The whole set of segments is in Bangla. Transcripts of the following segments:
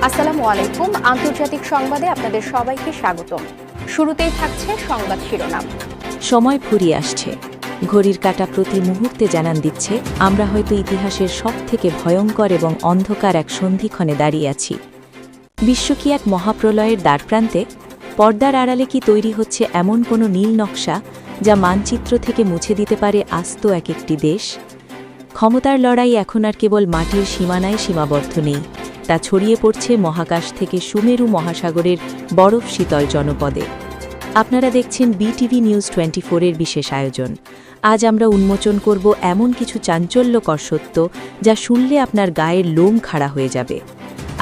আসসালামু আলাইকুম। আন্তর্জাতিক সংবাদে আপনাদের সবাইকে স্বাগতম। শুরুতেই থাকছে সংবাদ শিরোনাম। সময় ফুরিয়ে আসছে। ঘড়ির কাঁটা প্রতি মুহূর্তে জানান দিচ্ছে আমরা হয়তো ইতিহাসের সবথেকে ভয়ঙ্কর এবং অন্ধকার এক সন্ধিক্ষণে দাঁড়িয়ে আছি। বিশ্ব কি এক মহাপ্রলয়ের দ্বারপ্রান্তে? পর্দার আড়ালে কি তৈরি হচ্ছে এমন কোনো নীল নকশা যা মানচিত্র থেকে মুছে দিতে পারে আস্ত এক একটি দেশ? ক্ষমতার লড়াই এখন আর কেবল মাটির সীমানায় সীমাবদ্ধ নেই, তা ছড়িয়ে পড়ছে মহাকাশ থেকে সুমেরু মহাসাগরের বরফ শীতল জনপদে। আপনারা দেখছেন বিটিভি নিউজ 24-এর বিশেষ আয়োজন। আজ আমরা উন্মোচন করব এমন কিছু চাঞ্চল্যকর সত্য যা শুনলে আপনার গায়ের লোম খাড়া হয়ে যাবে।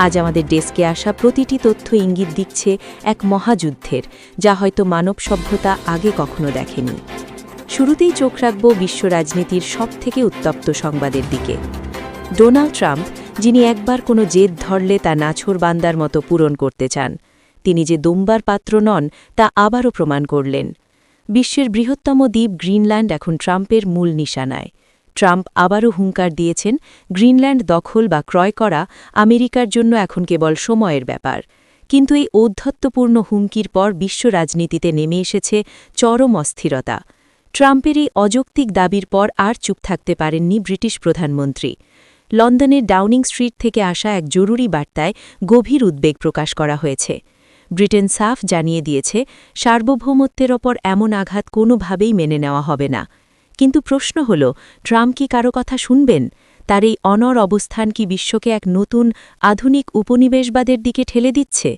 আজ আমাদের ডেস্কে আসা প্রতিটি তথ্য ইঙ্গিত দিচ্ছে এক মহাযুদ্ধের, যা হয়তো মানব সভ্যতা আগে কখনো দেখেনি। শুরুতেই চোখ রাখব বিশ্ব রাজনীতির সবথেকে উত্তপ্ত সংবাদের দিকে। ডোনাল্ড ট্রাম্প, যিনি একবার কোনো জেদ ধরলে তা নাছোড়বান্দার মতো পূরণ করতে চান, তিনি যে দোম্বার পাত্র নন তা আবারও প্রমাণ করলেন। বিশ্বের বৃহত্তম দ্বীপ গ্রিনল্যান্ড এখন ট্রাম্পের মূল নিশানায়। ট্রাম্প আবারও হুঙ্কার দিয়েছেন, গ্রিনল্যান্ড দখল বা ক্রয় করা আমেরিকার জন্য এখন কেবল সময়ের ব্যাপার। কিন্তু এই ঔদ্ধত্যপূর্ণ হুমকির পর বিশ্ব রাজনীতিতে নেমে এসেছে চরম অস্থিরতা। ট্রাম্পের এই অযৌক্তিক দাবির পর আর চুপ থাকতে পারেননি ব্রিটিশ প্রধানমন্ত্রী। লন্ডনের ডাউনিং স্ট্রিট থেকে আসা এক জরুরি বার্তায় গভীর উদ্বেগ প্রকাশ করা হয়েছে। ব্রিটেন সাফ জানিয়ে দিয়েছে, সার্বভৌমত্বের ওপর এমন আঘাত কোনোভাবেই মেনে নেওয়া হবে না। কিন্তু প্রশ্ন হল, ট্রাম্প কি কারো কথা শুনবেন? তার এই অনড় অবস্থান কি বিশ্বকে এক নতুন আধুনিক উপনিবেশবাদের দিকে ঠেলে দিচ্ছে?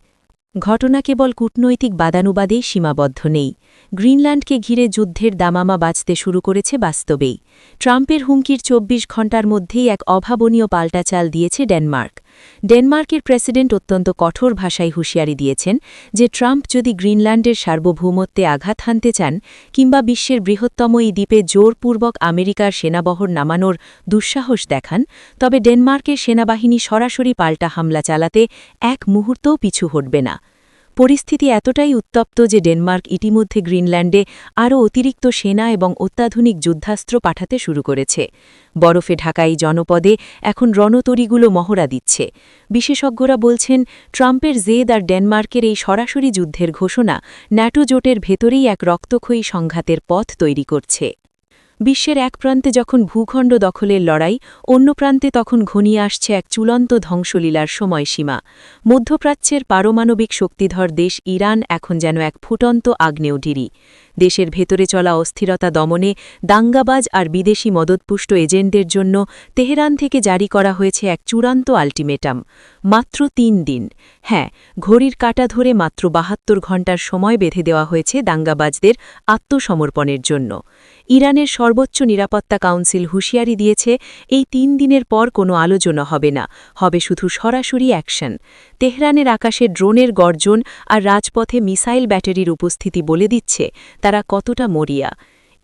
ঘটনা কেবল কূটনৈতিক বাদানুবাদেই সীমাবদ্ধ নেই। গ্রিনল্যান্ডকে ঘিরে যুদ্ধের দামামা বাজতে শুরু করেছে বাস্তবেই। ট্রাম্পের হুমকির ২৪ ঘণ্টার মধ্যেই এক অভাবনীয় পাল্টাচাল দিয়েছে ডেনমার্ক। ডেনমার্কের প্রেসিডেন্ট অত্যন্ত কঠোর ভাষায় হুঁশিয়ারি দিয়েছেন যে ট্রাম্প যদি গ্রিনল্যান্ডের সার্বভৌমত্বে আঘাত হানতে চান কিংবা বিশ্বের বৃহত্তম এই দ্বীপে জোরপূর্বক আমেরিকার সেনাবহর নামানোর দুঃসাহস দেখান, তবে ডেনমার্কের সেনাবাহিনী সরাসরি পাল্টা হামলা চালাতে এক মুহূর্তও পিছু হটবে না। পরিস্থিতি এতটাই উত্তপ্ত যে ডেনমার্ক ইতিমধ্যে গ্রিনল্যান্ডে আরও অতিরিক্ত সেনা এবং অত্যাধুনিক যুদ্ধাস্ত্র পাঠাতে শুরু করেছে। বরফে ঢাকা এই জনপদে এখন রণতরীগুলো মহড়া দিচ্ছে। বিশেষজ্ঞরা বলছেন, ট্রাম্পের জেদ আর ডেনমার্কের এই সরাসরি যুদ্ধের ঘোষণা ন্যাটো জোটের ভেতরেই এক রক্তক্ষয়ী সংঘাতের পথ তৈরি করছে। বিশ্বের এক প্রান্তে যখন ভূখণ্ড দখলের লড়াই, অন্য প্রান্তে তখন ঘনিয়ে আসছে এক চূড়ান্ত ধ্বংসলীলার সময়সীমা। মধ্যপ্রাচ্যের পারমাণবিক শক্তিধর দেশ ইরান এখন যেন এক ফুটন্ত আগ্নেয়গিরি। দেশের ভেতরে চলা অস্থিরতা দমনে দাঙ্গাবাজ আর বিদেশি মদতপুষ্ট এজেন্টদের জন্য তেহরান থেকে জারি করা হয়েছে এক চূড়ান্ত আল্টিমেটাম। মাত্র ৩ দিন, হ্যাঁ, ঘড়ির কাঁটা ধরে মাত্র ৭২ ঘণ্টার সময় বেঁধে দেওয়া হয়েছে দাঙ্গাবাজদের আত্মসমর্পণের জন্য। ইরানের সর্বোচ্চ নিরাপত্তা কাউন্সিল হুঁশিয়ারি দিয়েছে, এই ৩ দিনের পর কোনো আলোচনা হবে না, হবে শুধু সরাসরি অ্যাকশন। তেহরানের আকাশে ড্রোনের গর্জন আর রাজপথে মিসাইল ব্যাটারির উপস্থিতি বলে দিচ্ছে তারা কতটা মরিয়া।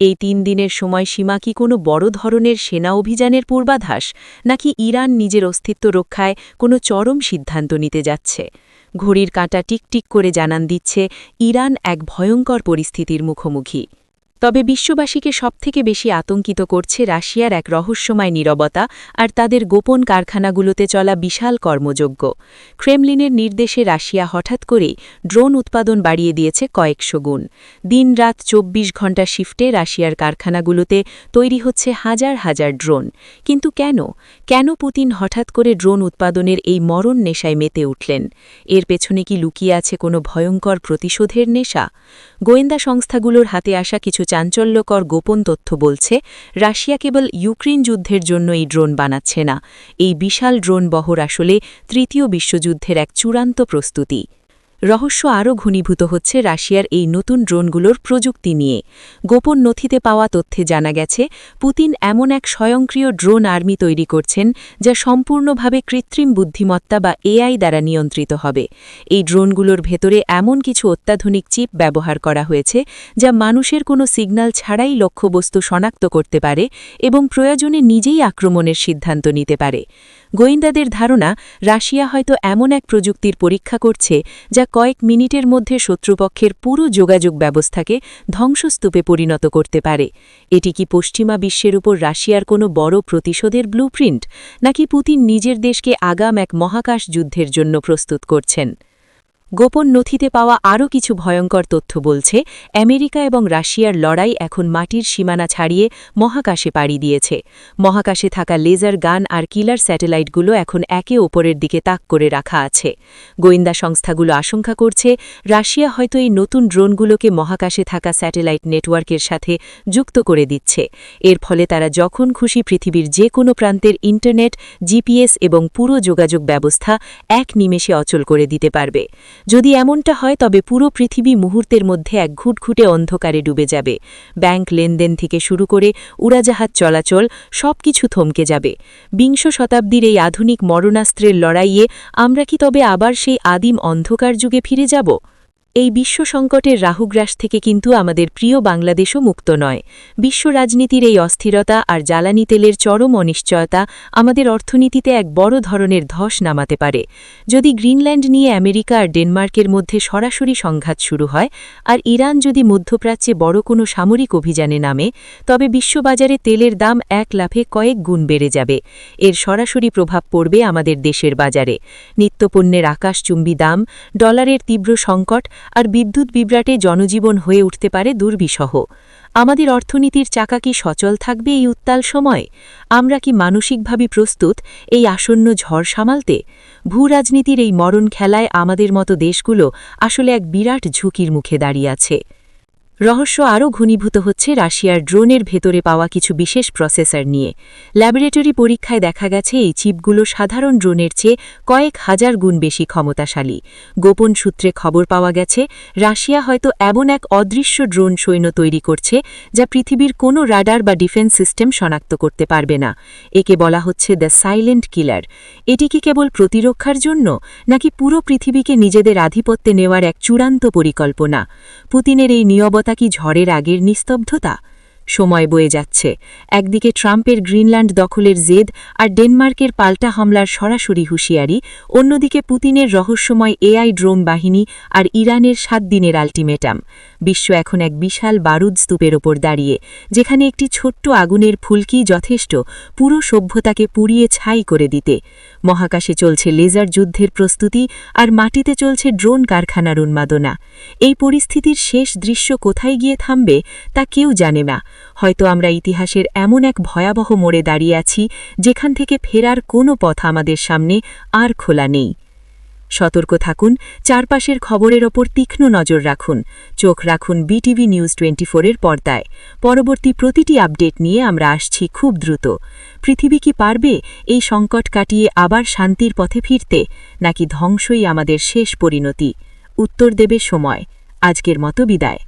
এই ৩ দিনের সময়সীমা কি কোনো বড় ধরনের সেনা অভিযানের পূর্বাভাস, নাকি ইরান নিজের অস্তিত্ব রক্ষায় কোনো চরম সিদ্ধান্ত নিতে যাচ্ছে? ঘড়ির কাঁটা টিকটিক করে জানান দিচ্ছে ইরান এক ভয়ঙ্কর পরিস্থিতির মুখোমুখি। তবে বিশ্ববাসীকে সবথেকে বেশি আতঙ্কিত করছে রাশিয়ার এক রহস্যময় নীরবতা আর তাদের গোপন কারখানাগুলোতে চলা বিশাল কর্মযজ্ঞ। ক্রেমলিনের নির্দেশে রাশিয়া হঠাৎ করেই ড্রোন উৎপাদন বাড়িয়ে দিয়েছে কয়েকশো গুণ। দিন-রাত ২৪ ঘণ্টা শিফটে রাশিয়ার কারখানাগুলোতে তৈরি হচ্ছে হাজার হাজার ড্রোন। কিন্তু কেন পুতিন হঠাৎ করে ড্রোন উৎপাদনের এই মরণ নেশায় মেতে উঠলেন? এর পেছনে কি লুকিয়ে আছে কোনো ভয়ঙ্কর প্রতিশোধের নেশা? গোয়েন্দা সংস্থাগুলোর হাতে আসা কিছু চাঞ্চল্যকর গোপন তথ্য বলছে, রাশিয়া কেবল ইউক্রেন যুদ্ধের জন্য এই ড্রোন বানাচ্ছে না। এই বিশাল ড্রোন বহর আসলে তৃতীয় বিশ্বযুদ্ধের এক চূড়ান্ত প্রস্তুতি। রহস্য আরও ঘনীভূত হচ্ছে রাশিয়ার এই নতুন ড্রোনগুলোর প্রযুক্তি নিয়ে। গোপন নথিতে পাওয়া তথ্যে জানা গেছে, পুতিন এমন এক স্বয়ংক্রিয় ড্রোন আর্মি তৈরি করছেন যা সম্পূর্ণভাবে কৃত্রিম বুদ্ধিমত্তা বা এআই দ্বারা নিয়ন্ত্রিত হবে। এই ড্রোনগুলোর ভেতরে এমন কিছু অত্যাধুনিক চিপ ব্যবহার করা হয়েছে যা মানুষের কোনো সিগন্যাল ছাড়াই লক্ষ্যবস্তু শনাক্ত করতে পারে এবং প্রয়োজনে নিজেই আক্রমণের সিদ্ধান্ত নিতে পারে। গোয়েন্দাদের ধারণা রাশিয়া হয়তো এমন এক প্রযুক্তির পরীক্ষা করছে যা কয়েক মিনিটের মধ্যে শত্রুপক্ষের পুরো যোগাযোগ ব্যবস্থাকে ধ্বংসস্তূপে পরিণত করতে পারে। এটি কি পশ্চিমা বিশ্বের উপর রাশিয়ার কোনো বড় প্রতিশোধের ব্লুপ্রিন্ট, নাকি পুতিন নিজের দেশকে আগাম এক মহাকাশ যুদ্ধের জন্য প্রস্তুত করছেন? গোপন নথিতে পাওয়া আরও কিছু ভয়ঙ্কর তথ্য বলছে আমেরিকা এবং রাশিয়ার লড়াই এখন মাটির সীমানা ছাড়িয়ে মহাকাশে পাড়ি দিয়েছে। মহাকাশে থাকা লেজার গান আর কিলার স্যাটেলাইটগুলো এখন একে ওপরের দিকে তাক করে রাখা আছে। গোয়েন্দা সংস্থাগুলো আশঙ্কা করছে রাশিয়া হয়তো এই নতুন ড্রোনগুলোকে মহাকাশে থাকা স্যাটেলাইট নেটওয়ার্কের সাথে যুক্ত করে দিচ্ছে। এর ফলে তারা যখন খুশি পৃথিবীর যে কোনো প্রান্তের ইন্টারনেট, জিপিএস এবং পুরো যোগাযোগ ব্যবস্থা এক নিমেষে অচল করে দিতে পারবে। যদি এমনটা হয় তবে পুরো পৃথিবী মুহূর্তের মধ্যে এক ঘুটঘুটে অন্ধকারে ডুবে যাবে। ব্যাংক লেনদেন থেকে শুরু করে উড়াজাহাজ চলাচল সবকিছু থমকে যাবে। বিংশ শতাব্দীর এই আধুনিক মরণাস্ত্রের লড়াইয়ে আমরা কি তবে আবার সেই আদিম অন্ধকার যুগে ফিরে যাব? এই বিশ্ব সংকটের রাহুগ্রাস থেকে কিন্তু আমাদের প্রিয় বাংলাদেশও মুক্ত নয়। বিশ্ব রাজনীতির এই অস্থিরতা আর জ্বালানি তেলের চরম অনিশ্চয়তা আমাদের অর্থনীতিতে এক বড় ধরনের ধস নামাতে পারে। যদি গ্রিনল্যান্ড নিয়ে আমেরিকা আর ডেনমার্কের মধ্যে সরাসরি সংঘাত শুরু হয়, আর ইরান যদি মধ্যপ্রাচ্যে বড় কোনো সামরিক অভিযানে নামে, তবে বিশ্ববাজারে তেলের দাম এক লাফে কয়েক গুণ বেড়ে যাবে। এর সরাসরি প্রভাব পড়বে আমাদের দেশের বাজারে। নিত্যপণ্যের আকাশচুম্বী দাম, ডলারের তীব্র সংকট আর বিদ্যুৎ বিভ্রাটে জনজীবন হয়ে উঠতে পারে দুর্বিষহ। আমাদের অর্থনীতির চাকা কি সচল থাকবে এই উত্তাল সময়? আমরা কি মানসিকভাবে প্রস্তুত এই আসন্ন ঝড় সামালতে? ভূরাজনীতির এই মরণ খেলায় আমাদের মতো দেশগুলো আসলে এক বিরাট ঝুঁকির মুখে দাঁড়িয়ে আছে। রহস্য আরও ঘনীভূত হচ্ছে রাশিয়ার ড্রোনের ভেতরে পাওয়া কিছু বিশেষ প্রসেসর নিয়ে। ল্যাবরেটরি পরীক্ষায় দেখা গেছে এই চিপগুলো সাধারণ ড্রোনের চেয়ে কয়েক হাজার গুণ বেশি ক্ষমতাশালী। গোপন সূত্রে খবর পাওয়া গেছে রাশিয়া হয়তো এমন এক অদৃশ্য ড্রোন সৈন্য তৈরি করছে যা পৃথিবীর কোনো রাডার বা ডিফেন্স সিস্টেম শনাক্ত করতে পারবে না। একে বলা হচ্ছে দ্য সাইলেন্ট কিলার। এটি কি কেবল প্রতিরক্ষার জন্য, নাকি পুরো পৃথিবীকে নিজেদের আধিপত্যে নেওয়ার এক চূড়ান্ত পরিকল্পনা? পুতিনের এই নীরবতা কি ঝড়ের আগের নিস্তব্ধতা? সময় বয়ে যাচ্ছে। একদিকে ট্রাম্পের গ্রিনল্যান্ড দখলের জেদ আর ডেনমার্কের পাল্টা হামলার সরাসরি হুঁশিয়ারি, অন্যদিকে পুতিনের রহস্যময় এআই ড্রোন বাহিনী আর ইরানের 7 দিনের আল্টিমেটাম। বিশ্ব এখন এক বিশাল বারুদ স্তূপের ওপর দাঁড়িয়ে, যেখানে একটি ছোট্ট আগুনের ফুলকি যথেষ্ট পুরো সভ্যতাকে পুড়িয়ে ছাই করে দিতে। মহাকাশে চলছে লেজার যুদ্ধের প্রস্তুতি, আর মাটিতে চলছে ড্রোন কারখানার উন্মাদনা। এই পরিস্থিতির শেষ দৃশ্য কোথায় গিয়ে থামবে তা কেউ জানে না। হয়তো আমরা ইতিহাসের এমন এক ভয়াবহ মোড়ে দাঁড়িয়ে আছি যেখান থেকে ফেরার কোনো পথ আমাদের সামনে আর খোলা নেই। সতর্ক থাকুন, চারপাশের খবরের ওপর তীক্ষ্ণ নজর রাখুন, চোখ রাখুন বিটিভি নিউজ 24-এর পর্দায়। পরবর্তী প্রতিটি আপডেট নিয়ে আমরা আসছি খুব দ্রুত। পৃথিবী কি পারবে এই সংকট কাটিয়ে আবার শান্তির পথে ফিরতে, নাকি ধ্বংসই আমাদের শেষ পরিণতি? উত্তর দেবে সময়। আজকের মতো বিদায়।